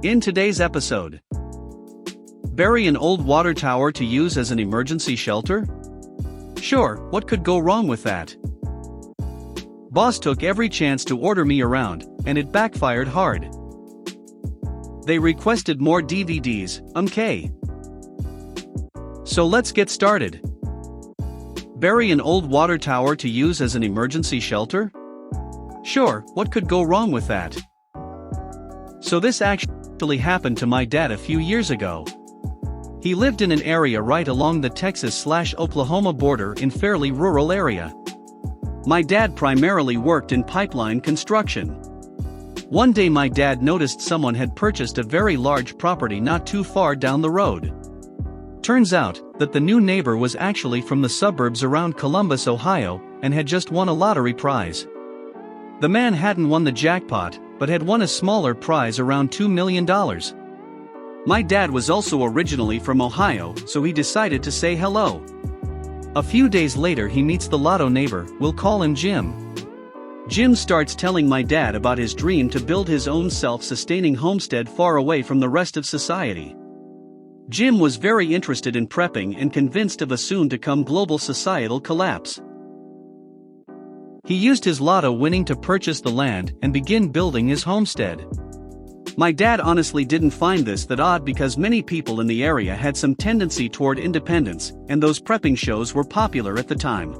In today's episode, bury an old water tower to use as an emergency shelter? Sure, what could go wrong with that? Boss took every chance to order me around, and it backfired hard. They requested more DVDs, okay. So let's get started. Bury an old water tower to use as an emergency shelter? Sure, what could go wrong with that? So this actually happened to my dad a few years ago. He lived in an area right along the Texas/Oklahoma border in fairly rural area. My dad primarily worked in pipeline construction. One day my dad noticed someone had purchased a very large property not too far down the road. Turns out that the new neighbor was actually from the suburbs around Columbus, Ohio, and had just won a lottery prize. The man hadn't won the jackpot, but had won a smaller prize around $2 million. My dad was also originally from Ohio, so he decided to say hello. A few days later he meets the lotto neighbor, we'll call him Jim. Jim starts telling my dad about his dream to build his own self-sustaining homestead far away from the rest of society. Jim was very interested in prepping and convinced of a soon-to-come global societal collapse. He used his lotto winning to purchase the land and begin building his homestead. My dad honestly didn't find this that odd because many people in the area had some tendency toward independence, and those prepping shows were popular at the time.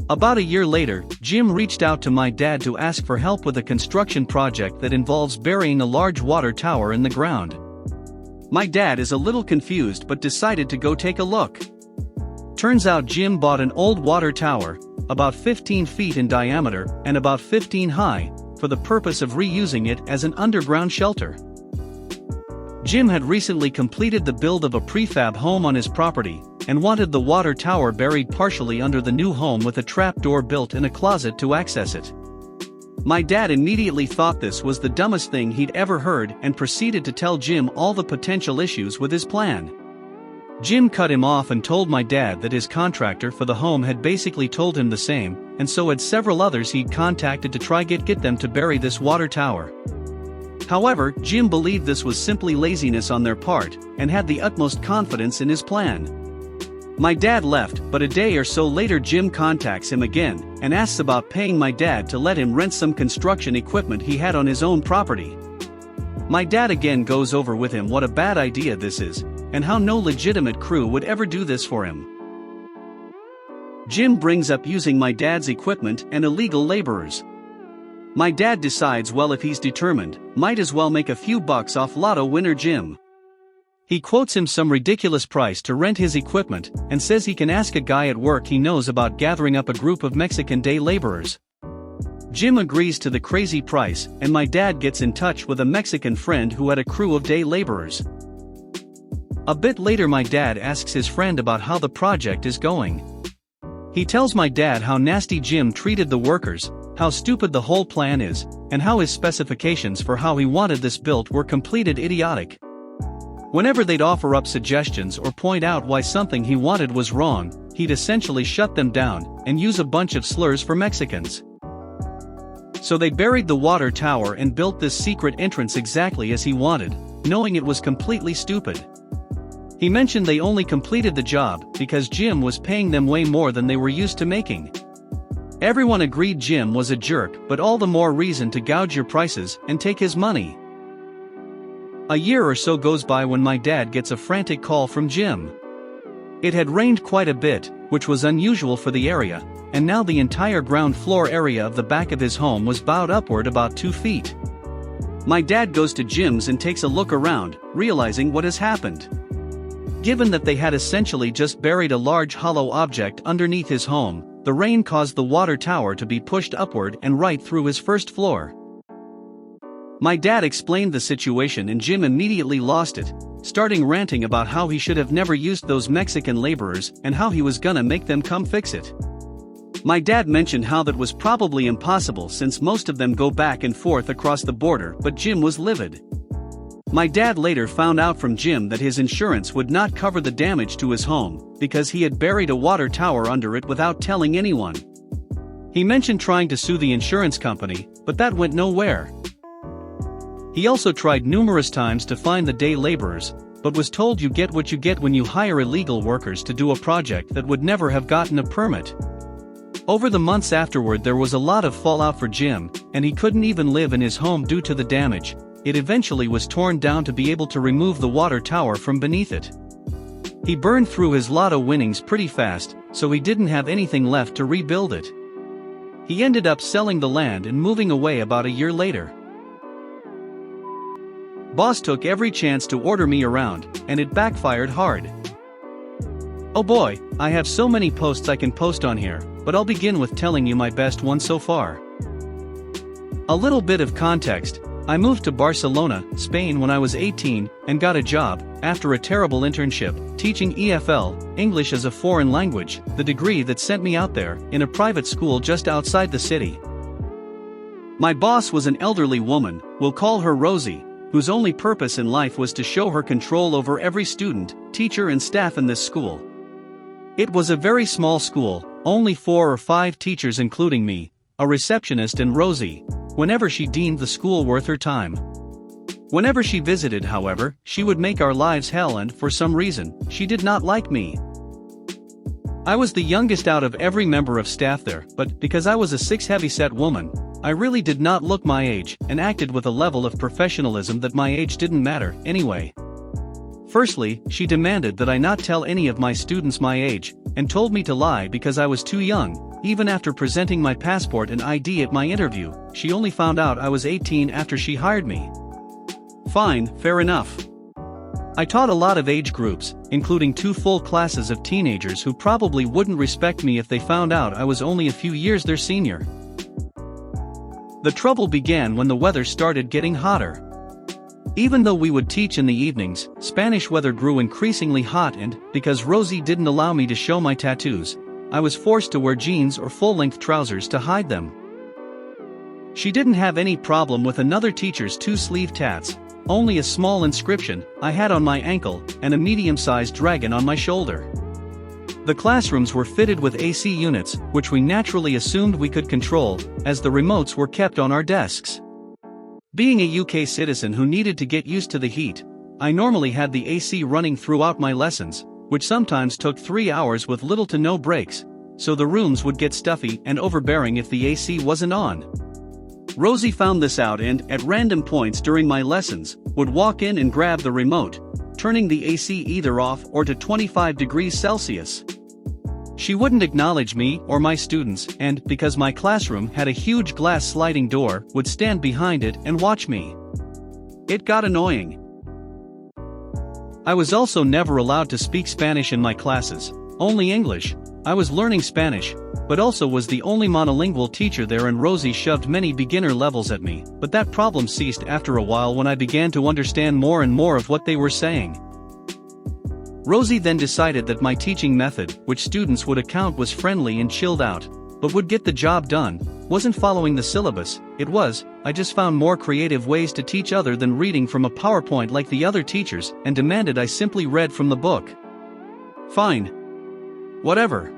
About a year later, Jim reached out to my dad to ask for help with a construction project that involves burying a large water tower in the ground. My dad is a little confused but decided to go take a look. Turns out Jim bought an old water tower, about 15 feet in diameter and about 15 high, for the purpose of reusing it as an underground shelter. Jim had recently completed the build of a prefab home on his property, and wanted the water tower buried partially under the new home with a trapdoor built in a closet to access it. My dad immediately thought this was the dumbest thing he'd ever heard and proceeded to tell Jim all the potential issues with his plan. Jim cut him off and told my dad that his contractor for the home had basically told him the same, and so had several others he'd contacted to try get them to bury this water tower. However, Jim believed this was simply laziness on their part, and had the utmost confidence in his plan. My dad left, but a day or so later Jim contacts him again, and asks about paying my dad to let him rent some construction equipment he had on his own property. My dad again goes over with him what a bad idea this is, and how no legitimate crew would ever do this for him. Jim brings up using my dad's equipment and illegal laborers. My dad decides well if he's determined, might as well make a few bucks off lotto winner Jim. He quotes him some ridiculous price to rent his equipment, and says he can ask a guy at work he knows about gathering up a group of Mexican day laborers. Jim agrees to the crazy price, and my dad gets in touch with a Mexican friend who had a crew of day laborers. A bit later my dad asks his friend about how the project is going. He tells my dad how nasty Jim treated the workers, how stupid the whole plan is, and how his specifications for how he wanted this built were completed idiotic. Whenever they'd offer up suggestions or point out why something he wanted was wrong, he'd essentially shut them down, and use a bunch of slurs for Mexicans. So they buried the water tower and built this secret entrance exactly as he wanted, knowing it was completely stupid. He mentioned they only completed the job because Jim was paying them way more than they were used to making. Everyone agreed Jim was a jerk, but all the more reason to gouge your prices and take his money. A year or so goes by when my dad gets a frantic call from Jim. It had rained quite a bit, which was unusual for the area, and now the entire ground floor area of the back of his home was bowed upward about 2 feet. My dad goes to Jim's and takes a look around, realizing what has happened. Given that they had essentially just buried a large hollow object underneath his home, the rain caused the water tower to be pushed upward and right through his first floor. My dad explained the situation and Jim immediately lost it, starting ranting about how he should have never used those Mexican laborers and how he was gonna make them come fix it. My dad mentioned how that was probably impossible since most of them go back and forth across the border, but Jim was livid. My dad later found out from Jim that his insurance would not cover the damage to his home, because he had buried a water tower under it without telling anyone. He mentioned trying to sue the insurance company, but that went nowhere. He also tried numerous times to find the day laborers, but was told you get what you get when you hire illegal workers to do a project that would never have gotten a permit. Over the months afterward there was a lot of fallout for Jim, and he couldn't even live in his home due to the damage. It eventually was torn down to be able to remove the water tower from beneath it. He burned through his lotto winnings pretty fast, so he didn't have anything left to rebuild it. He ended up selling the land and moving away about a year later. Boss took every chance to order me around, and it backfired hard. Oh boy, I have so many posts I can post on here, but I'll begin with telling you my best one so far. A little bit of context: I moved to Barcelona, Spain when I was 18, and got a job, after a terrible internship, teaching EFL, English as a foreign language, the degree that sent me out there, in a private school just outside the city. My boss was an elderly woman, we'll call her Rosie, whose only purpose in life was to show her control over every student, teacher and staff in this school. It was a very small school, only 4 or 5 teachers including me, a receptionist and Rosie, whenever she deemed the school worth her time. Whenever she visited, however, she would make our lives hell, and for some reason, she did not like me. I was the youngest out of every member of staff there, but because I was a 6 heavy-set woman, I really did not look my age, and acted with a level of professionalism that my age didn't matter, anyway. Firstly, she demanded that I not tell any of my students my age, and told me to lie because I was too young. Even after presenting my passport and ID at my interview, she only found out I was 18 after she hired me. Fine, fair enough. I taught a lot of age groups, including 2 full classes of teenagers who probably wouldn't respect me if they found out I was only a few years their senior. The trouble began when the weather started getting hotter. Even though we would teach in the evenings, Spanish weather grew increasingly hot, and, because Rosie didn't allow me to show my tattoos, I was forced to wear jeans or full-length trousers to hide them. She didn't have any problem with another teacher's 2-sleeve tats, only a small inscription I had on my ankle, and a medium-sized dragon on my shoulder. The classrooms were fitted with AC units, which we naturally assumed we could control, as the remotes were kept on our desks. Being a UK citizen who needed to get used to the heat, I normally had the AC running throughout my lessons, which sometimes took 3 hours with little to no breaks, so the rooms would get stuffy and overbearing if the AC wasn't on. Rosie found this out and, at random points during my lessons, would walk in and grab the remote, turning the AC either off or to 25 degrees Celsius. She wouldn't acknowledge me or my students, and, because my classroom had a huge glass sliding door, would stand behind it and watch me. It got annoying. I was also never allowed to speak Spanish in my classes, only English. I was learning Spanish, but also was the only monolingual teacher there, and Rosie shoved many beginner levels at me, but that problem ceased after a while when I began to understand more and more of what they were saying. Rosie then decided that my teaching method, which students would account was friendly and chilled out, but would get the job done, wasn't following the syllabus. I just found more creative ways to teach other than reading from a PowerPoint like the other teachers, and demanded I simply read from the book. Fine. Whatever.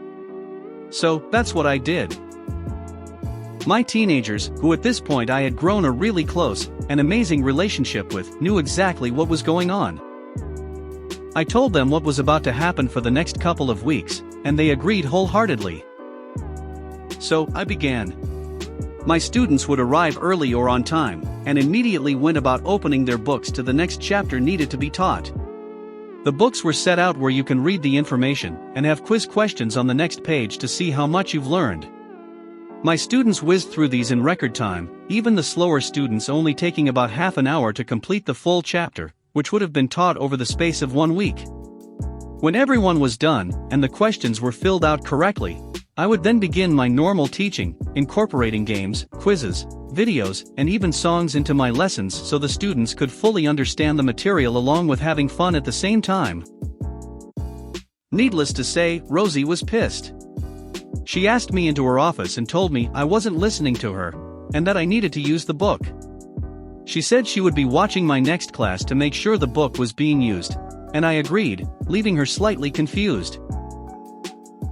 So, that's what I did. My teenagers, who at this point I had grown a really close and amazing relationship with, knew exactly what was going on. I told them what was about to happen for the next couple of weeks, and they agreed wholeheartedly. So, I began. My students would arrive early or on time, and immediately went about opening their books to the next chapter needed to be taught. The books were set out where you can read the information, and have quiz questions on the next page to see how much you've learned. My students whizzed through these in record time, even the slower students only taking about half an hour to complete the full chapter, which would have been taught over the space of 1 week. When everyone was done, and the questions were filled out correctly, I would then begin my normal teaching, incorporating games, quizzes, videos, and even songs into my lessons so the students could fully understand the material along with having fun at the same time. Needless to say, Rosie was pissed. She asked me into her office and told me I wasn't listening to her, and that I needed to use the book. She said she would be watching my next class to make sure the book was being used, and I agreed, leaving her slightly confused.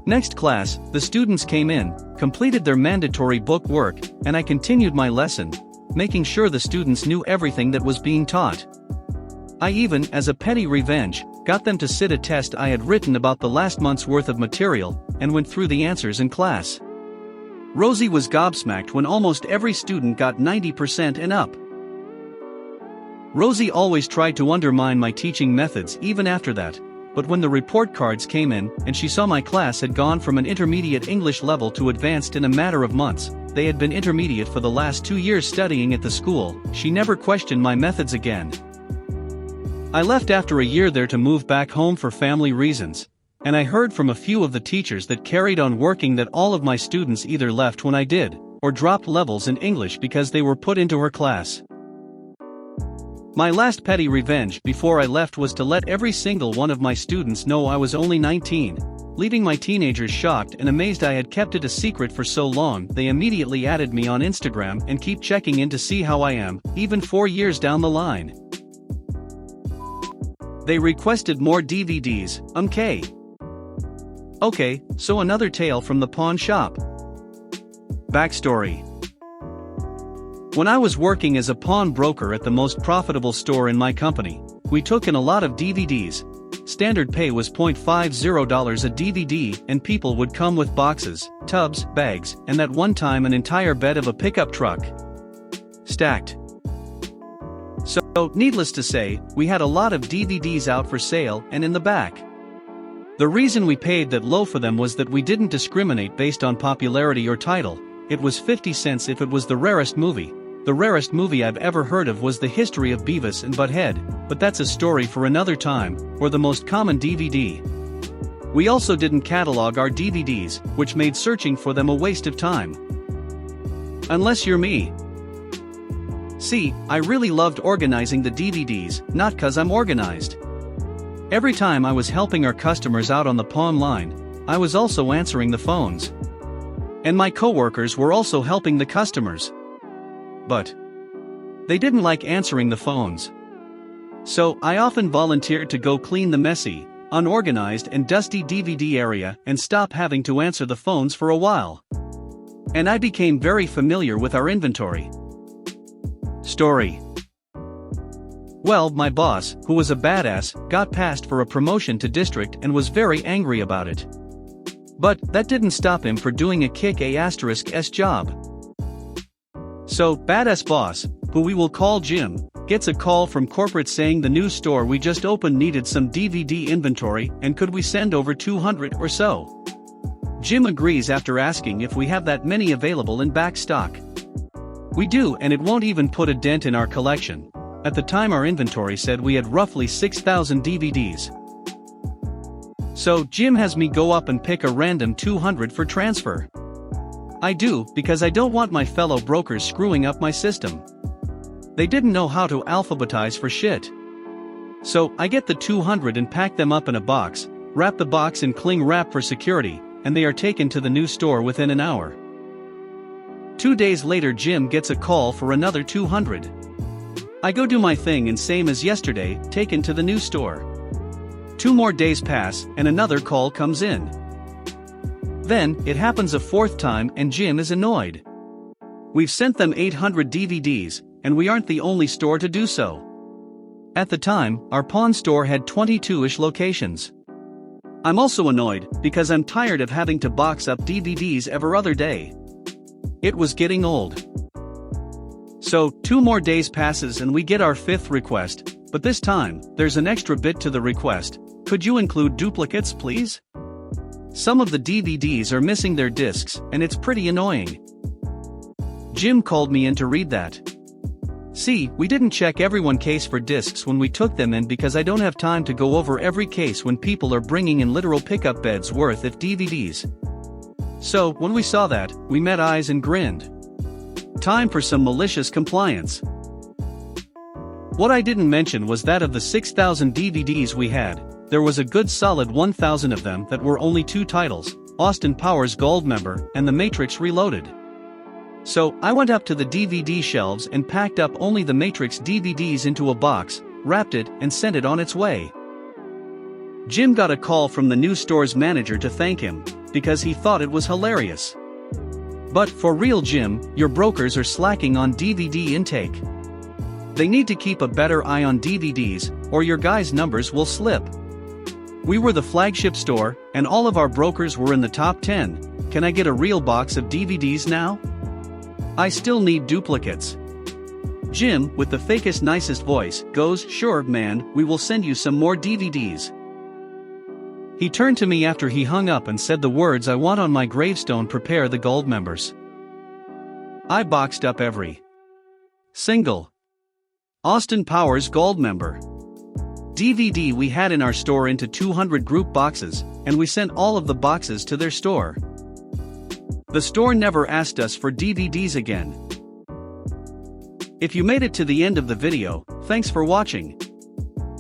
Next class, the students came in, completed their mandatory book work, and I continued my lesson, making sure the students knew everything that was being taught. I even, as a petty revenge, got them to sit a test I had written about the last month's worth of material, and went through the answers in class. Rosie was gobsmacked when almost every student got 90% and up. Rosie always tried to undermine my teaching methods even after that, but when the report cards came in and she saw my class had gone from an intermediate English level to advanced in a matter of months, they had been intermediate for the last 2 years studying at the school, she never questioned my methods again. I left after a year there to move back home for family reasons, and I heard from a few of the teachers that carried on working that all of my students either left when I did, or dropped levels in English because they were put into her class. My last petty revenge before I left was to let every single one of my students know I was only 19, leaving my teenagers shocked and amazed I had kept it a secret for so long. They immediately added me on Instagram and keep checking in to see how I am, even 4 years down the line. They requested more DVDs, Okay, so another tale from the pawn shop. Backstory. When I was working as a pawnbroker at the most profitable store in my company, we took in a lot of DVDs. Standard pay was $0.50 a DVD, and people would come with boxes, tubs, bags, and that one time an entire bed of a pickup truck. Stacked. So, needless to say, we had a lot of DVDs out for sale and in the back. The reason we paid that low for them was that we didn't discriminate based on popularity or title. It was 50 cents if it was the rarest movie. The rarest movie I've ever heard of was The History of Beavis and Butt-Head, but that's a story for another time, or the most common DVD. We also didn't catalog our DVDs, which made searching for them a waste of time. Unless you're me. See, I really loved organizing the DVDs, not 'cause I'm organized. Every time I was helping our customers out on the pawn line, I was also answering the phones. And my coworkers were also helping the customers. But they didn't like answering the phones. So I often volunteered to go clean the messy, unorganized and dusty DVD area and stop having to answer the phones for a while. And I became very familiar with our inventory. Story. Well, my boss, who was a badass, got passed for a promotion to district and was very angry about it. But that didn't stop him for doing a kick-ass job. So, badass boss, who we will call Jim, gets a call from corporate saying the new store we just opened needed some DVD inventory and could we send over 200 or so. Jim agrees after asking if we have that many available in back stock. We do, and it won't even put a dent in our collection. At the time our inventory said we had roughly 6,000 DVDs. So Jim has me go up and pick a random 200 for transfer. I do, because I don't want my fellow brokers screwing up my system. They didn't know how to alphabetize for shit. So I get the 200 and pack them up in a box, wrap the box in cling wrap for security, and they are taken to the new store within an hour. 2 days later Jim gets a call for another 200. I go do my thing and same as yesterday, taken to the new store. 2 more days pass and another call comes in. Then, it happens a 4th time and Jim is annoyed. We've sent them 800 DVDs, and we aren't the only store to do so. At the time, our pawn store had 22-ish locations. I'm also annoyed, because I'm tired of having to box up DVDs every other day. It was getting old. So, 2 more days passes and we get our 5th request, but this time, there's an extra bit to the request. Could you include duplicates, please? Some of the DVDs are missing their discs, and it's pretty annoying. Jim called me in to read that. See, we didn't check every case for discs when we took them in because I don't have time to go over every case when people are bringing in literal pickup beds worth of DVDs. So, when we saw that, we met eyes and grinned. Time for some malicious compliance. What I didn't mention was that of the 6,000 DVDs we had, there was a good solid 1,000 of them that were only 2 titles, Austin Powers Goldmember and The Matrix Reloaded. So, I went up to the DVD shelves and packed up only the Matrix DVDs into a box, wrapped it, and sent it on its way. Jim got a call from the new store's manager to thank him, because he thought it was hilarious. But for real, Jim, your brokers are slacking on DVD intake. They need to keep a better eye on DVDs, or your guys' numbers will slip. We were the flagship store, and all of our brokers were in the top 10. Can I get a real box of DVDs now? I still need duplicates. Jim, with the fakest nicest voice, goes, "Sure, man, we will send you some more DVDs." He turned to me after he hung up and said the words I want on my gravestone: prepare the gold members. I boxed up every single Austin Powers Gold member DVD we had in our store into 200 group boxes, and we sent all of the boxes to their store. The store never asked us for DVDs again. If you made it to the end of the video, thanks for watching.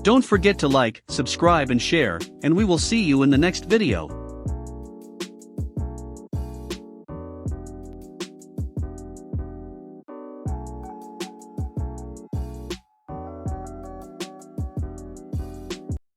Don't forget to like, subscribe and share, and we will see you in the next video.